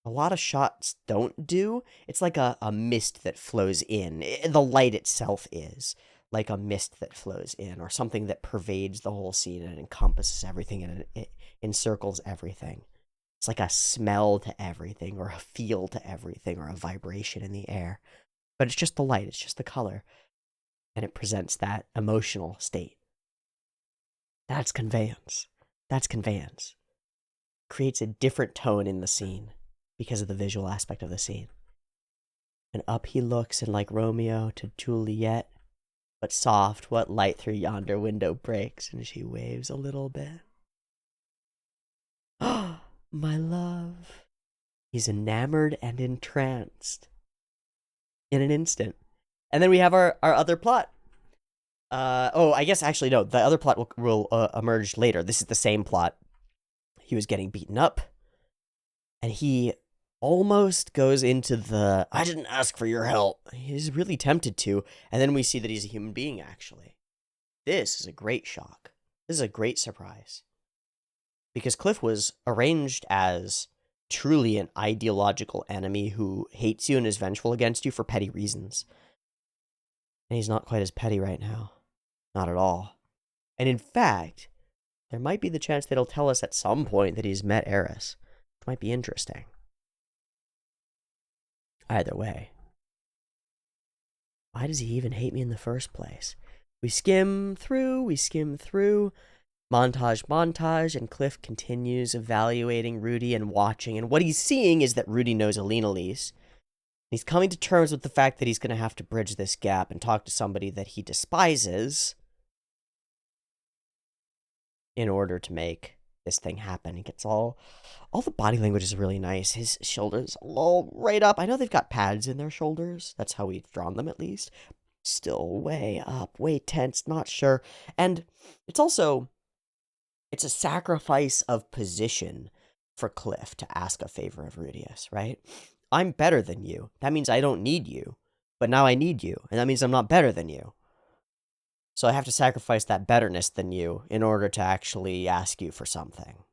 a lot of shots don't do. It's like a mist that flows in. The light itself is like a mist that flows in, or something that pervades the whole scene and encompasses everything, and it encircles everything. It's like a smell to everything, or a feel to everything, or a vibration in the air. But it's just the light, it's just the color. And it presents that emotional state. That's conveyance. That's conveyance. Creates a different tone in the scene because of the visual aspect of the scene. And up he looks, and like Romeo to Juliet, but soft, what light through yonder window breaks, and she waves a little bit. Oh, my love. He's enamored and entranced in an instant. And then we have our other plot. I guess actually no, the other plot will emerge later. This is the same plot. He was getting beaten up, and he almost goes into the, I didn't ask for your help. He's really tempted to, and then we see that he's a human being, actually. This is a great shock. This is a great surprise. Because Cliff was arranged as truly an ideological enemy who hates you and is vengeful against you for petty reasons. And he's not quite as petty right now. Not at all. And in fact, there might be the chance that he'll tell us at some point that he's met Eris, which might be interesting. Either way. Why does he even hate me in the first place? We skim through. Montage, and Cliff continues evaluating Rudy and watching. And what he's seeing is that Rudy knows Elinalise. He's coming to terms with the fact that he's going to have to bridge this gap and talk to somebody that he despises in order to make this thing happen. He gets all the body language is really nice. His shoulders all right up. I know they've got pads in their shoulders. That's how we've drawn them, at least. Still way up, way tense, not sure. And it's a sacrifice of position for Cliff to ask a favor of Rudius, right? I'm better than you. That means I don't need you. But now I need you, and that means I'm not better than you. So I have to sacrifice that betterness than you in order to actually ask you for something.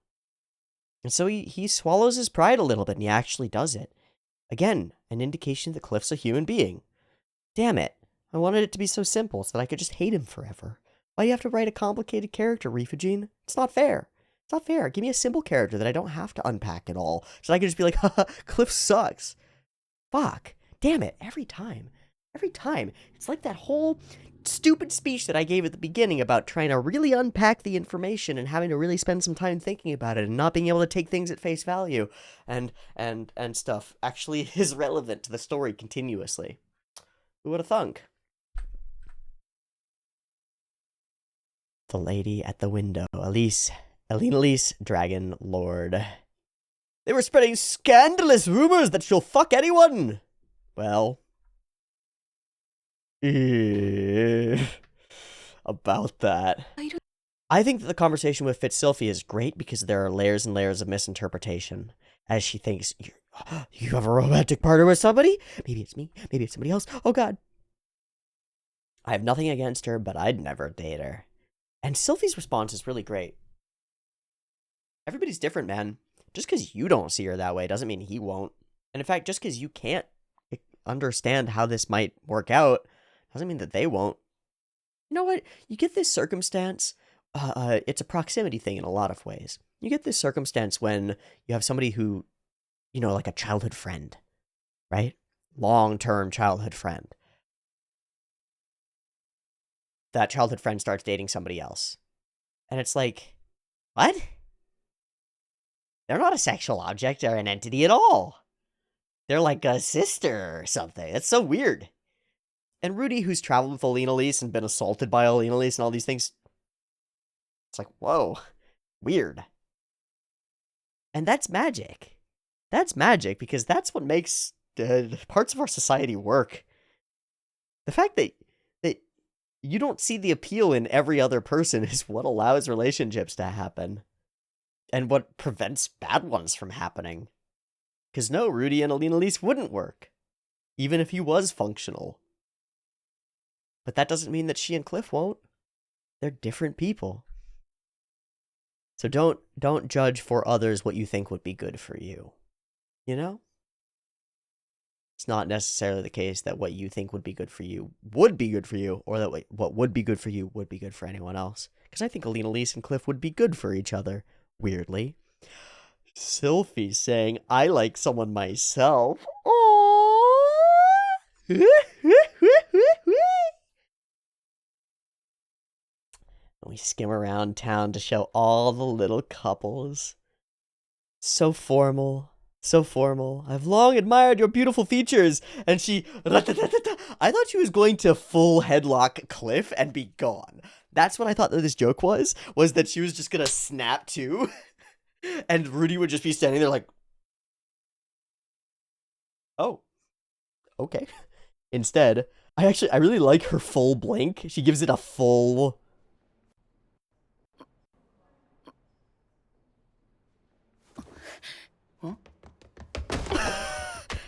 And so he swallows his pride a little bit, and he actually does it. Again, an indication that Cliff's a human being. Damn it. I wanted it to be so simple so that I could just hate him forever. Why do you have to write a complicated character, Refugene? It's not fair. It's not fair. Give me a simple character that I don't have to unpack at all. So I can just be like, haha, Cliff sucks. Fuck. Damn it. Every time. It's like that whole stupid speech that I gave at the beginning about trying to really unpack the information and having to really spend some time thinking about it and not being able to take things at face value and stuff actually is relevant to the story continuously. Who would have thunk? The lady at the window, Elinalise, Dragon Lord. They were spreading scandalous rumors that she'll fuck anyone. Well, about that. I think that the conversation with Sylphie is great because there are layers and layers of misinterpretation. As she thinks, you have a romantic partner with somebody? Maybe it's me, maybe it's somebody else. Oh god. I have nothing against her, but I'd never date her. And Sylphie's response is really great. Everybody's different, man. Just because you don't see her that way doesn't mean he won't. And in fact, just because you can't understand how this might work out doesn't mean that they won't. You know what? You get this circumstance. It's a proximity thing in a lot of ways. You get this circumstance when you have somebody who, like a childhood friend, right? Long-term childhood friend. That childhood friend starts dating somebody else. And it's like, what? They're not a sexual object or an entity at all. They're like a sister or something. That's so weird. And Rudy, who's traveled with Elinalise and been assaulted by Elinalise and all these things, it's like, whoa, weird. And that's magic. That's magic because that's what makes parts of our society work. The fact that you don't see the appeal in every other person is what allows relationships to happen. And what prevents bad ones from happening. Because no, Rudy and Elinalise wouldn't work. Even if he was functional. But that doesn't mean that she and Cliff won't. They're different people. So don't judge for others what you think would be good for you. You know? It's not necessarily the case that what you think would be good for you would be good for you, or that what would be good for you would be good for anyone else. Because I think Elinalise and Cliff would be good for each other, weirdly. Sylphie saying, I like someone myself. Aww. We skim around town to show all the little couples. So formal. So formal. I've long admired your beautiful features. And she... I thought she was going to full headlock Cliff and be gone. That's what I thought that this joke was that she was just going to snap to. And Rudy would just be standing there like... Oh. Okay. Instead, I really like her full blink. She gives it a full...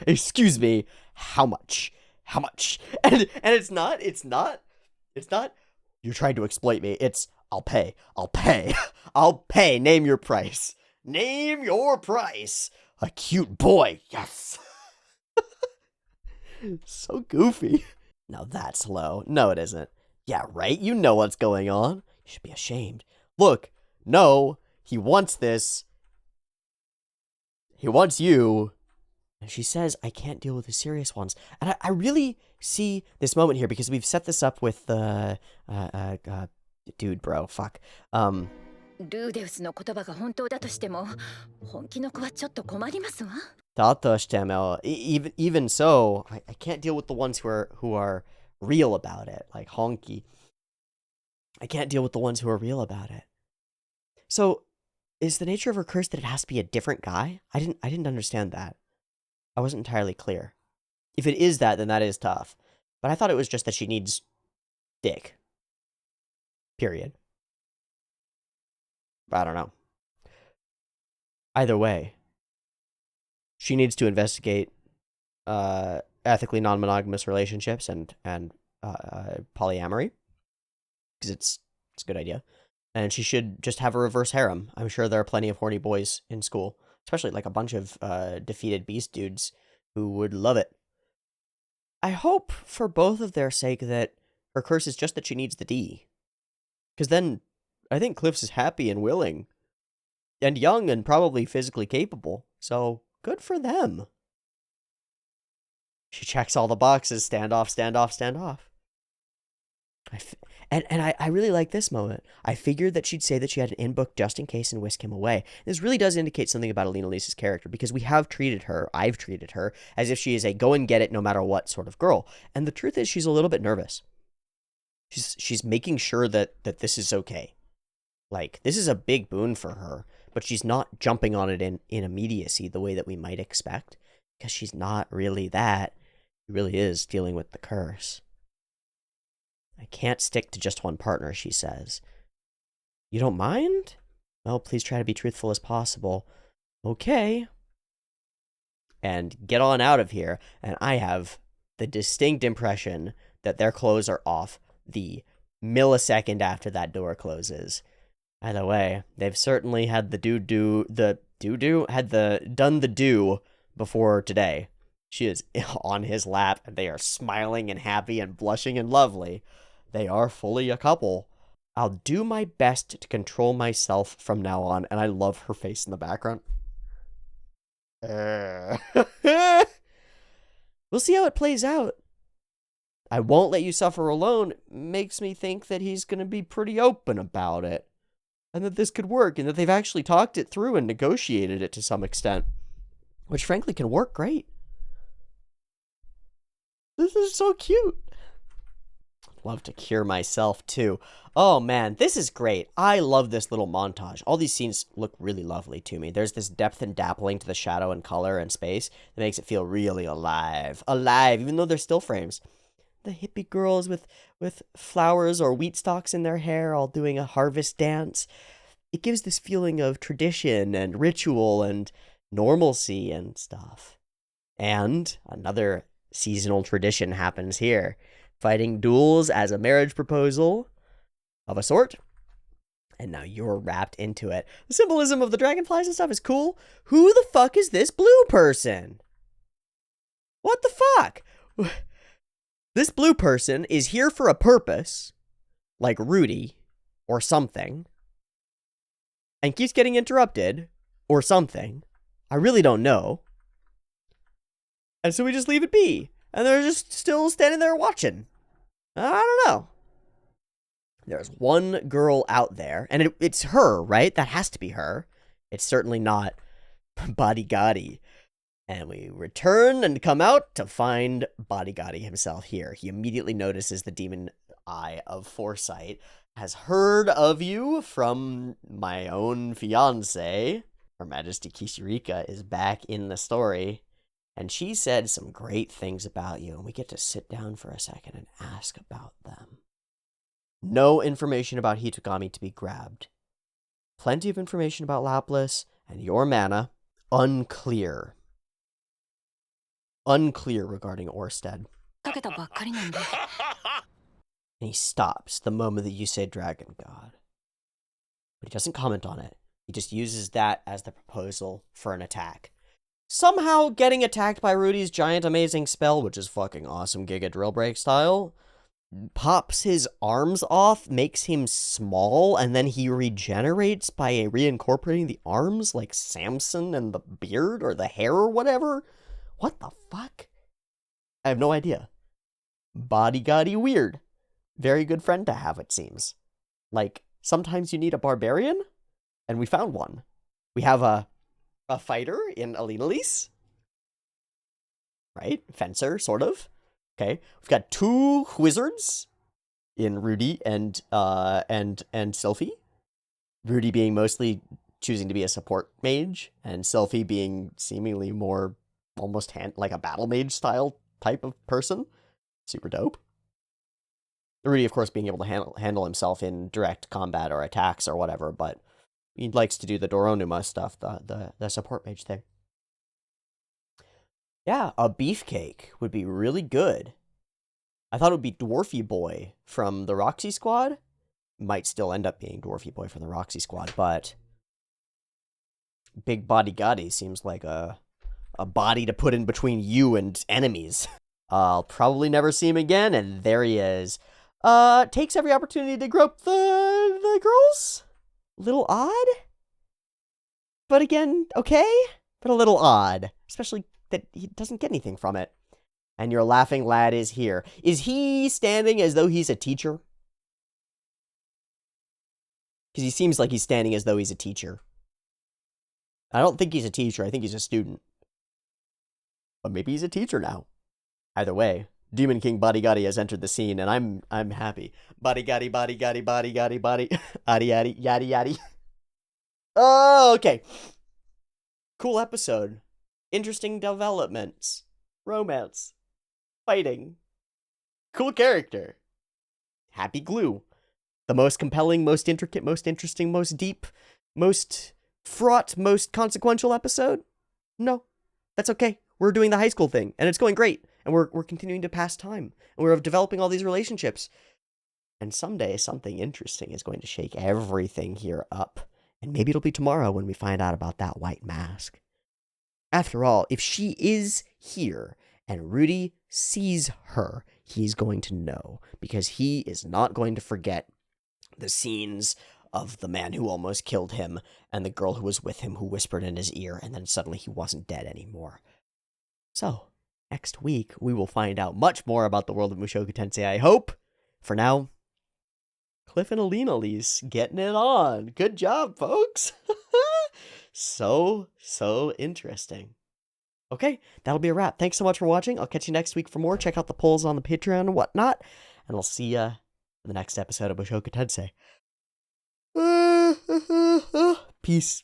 Excuse me, how much? How much? And it's not, you're trying to exploit me. It's, I'll pay. I'll pay. Name your price. Name your price. A cute boy. Yes. So goofy. Now that's low. No, it isn't. Yeah, right? You know what's going on. You should be ashamed. Look, no, he wants this. He wants you. And she says, I can't deal with the serious ones. And I really see this moment here because we've set this up with the, dude, bro, fuck. Even so, I can't deal with the ones who are real about it, like Honky. I can't deal with the ones who are real about it. So, is the nature of her curse that it has to be a different guy? I didn't understand that. I wasn't entirely clear. If it is that, then that is tough. But I thought it was just that she needs dick. Period. I don't know. Either way, she needs to investigate ethically non-monogamous relationships and polyamory. Because it's a good idea. And she should just have a reverse harem. I'm sure there are plenty of horny boys in school. Especially like a bunch of defeated beast dudes who would love it. I hope for both of their sake that her curse is just that she needs the D. Because then I think Cliff's is happy and willing. And young and probably physically capable. So good for them. She checks all the boxes. Standoff, standoff, standoff. I really like this moment. I figured that she'd say that she had an in-book just in case and whisk him away. This really does indicate something about Elinalise's character because I've treated her, as if she is a go and get it no matter what sort of girl. And the truth is she's a little bit nervous. She's making sure that this is okay. Like, this is a big boon for her, but she's not jumping on it in immediacy the way that we might expect because she's not really that. She really is dealing with the curse. I can't stick to just one partner, she says. You don't mind? Well, please try to be truthful as possible. Okay. And get on out of here. And I have the distinct impression that their clothes are off the millisecond after that door closes. Either way, they've certainly had done the do before today. She is on his lap, and they are smiling and happy and blushing and lovely. They are fully a couple. I'll do my best to control myself from now on, and I love her face in the background. We'll see how it plays out. I won't let you suffer alone makes me think that he's going to be pretty open about it, and that this could work, and that they've actually talked it through and negotiated it to some extent, which frankly can work great. This is so cute. Love to cure myself too. Oh man, this is great. I love this little montage. All these scenes look really lovely to me. There's this depth and dappling to the shadow and color and space that makes it feel really alive. Alive, even though they're still frames. The hippie girls with flowers or wheat stalks in their hair all doing a harvest dance. It gives this feeling of tradition and ritual and normalcy and stuff. And another seasonal tradition happens here. fighting duels as a marriage proposal of a sort. And now you're wrapped into it. The symbolism of the dragonflies and stuff is cool. Who the fuck is this blue person? What the fuck? This blue person is here for a purpose, like Rudy, or something, and keeps getting interrupted, or something. I really don't know. And so we just leave it be. And they're just still standing there watching. I don't know. There's one girl out there, and it's her, right? That has to be her. It's certainly not Badigadi. And we return and come out to find Badigadi himself here. He immediately notices the demon eye of foresight. Has heard of you from my own fiancée. Her Majesty Kishirika is back in the story. And she said some great things about you. And we get to sit down for a second and ask about them. No information about Hitogami to be grabbed. Plenty of information about Laplas and your mana. Unclear. Unclear regarding Orsted. And he stops the moment that you say Dragon God. But he doesn't comment on it. He just uses that as the proposal for an attack. Somehow getting attacked by Rudy's giant amazing spell, which is fucking awesome Giga Drill Break style, pops his arms off, makes him small, and then he regenerates by reincorporating the arms like Samson and the beard or the hair or whatever. What the fuck? I have no idea. Badigadi weird. Very good friend to have, it seems. Like, sometimes you need a barbarian, and we found one. We have a fighter in Elinalise, right? Fencer, sort of. Okay, we've got two wizards in Rudy and Sylphie. Rudy being mostly choosing to be a support mage, and Sylphie being seemingly more almost like a battle mage style type of person. Super dope. Rudy, of course, being able to handle himself in direct combat or attacks or whatever, but he likes to do the Doronuma stuff, the support mage thing. Yeah, a beefcake would be really good. I thought it would be Dwarfy Boy from the Roxy Squad. Might still end up being Dwarfy Boy from the Roxy Squad, but Big Badigadi seems like a body to put in between you and enemies. I'll probably never see him again, and there he is. Takes every opportunity to grope the girls. Little odd. But again, okay? But a little odd. Especially that he doesn't get anything from it. And your laughing lad is here. Is he standing as though he's a teacher? Because he seems like he's standing as though he's a teacher. I don't think he's a teacher. I think he's a student. But maybe he's a teacher now. Either way, Demon King Badigadi has entered the scene, and I'm happy. Badigadi, Badigadi, Badigadi, Badi, Adi, Adi, Yadi, Yadi. Oh, okay. Cool episode. Interesting developments. Romance. Fighting. Cool character. Happy glue. The most compelling, most intricate, most interesting, most deep, most fraught, most consequential episode? No. That's okay. We're doing the high school thing, and it's going great. And we're continuing to pass time. And we're developing all these relationships. And someday, something interesting is going to shake everything here up. And maybe it'll be tomorrow when we find out about that white mask. After all, if she is here and Rudy sees her, he's going to know. Because he is not going to forget the scenes of the man who almost killed him and the girl who was with him who whispered in his ear, and then suddenly he wasn't dead anymore. So, next week, we will find out much more about the world of Mushoku Tensei, I hope. For now, Cliff and Elinalise getting it on. Good job, folks. So interesting. Okay, that'll be a wrap. Thanks so much for watching. I'll catch you next week for more. Check out the polls on the Patreon and whatnot. And I'll see ya in the next episode of Mushoku Tensei. Peace.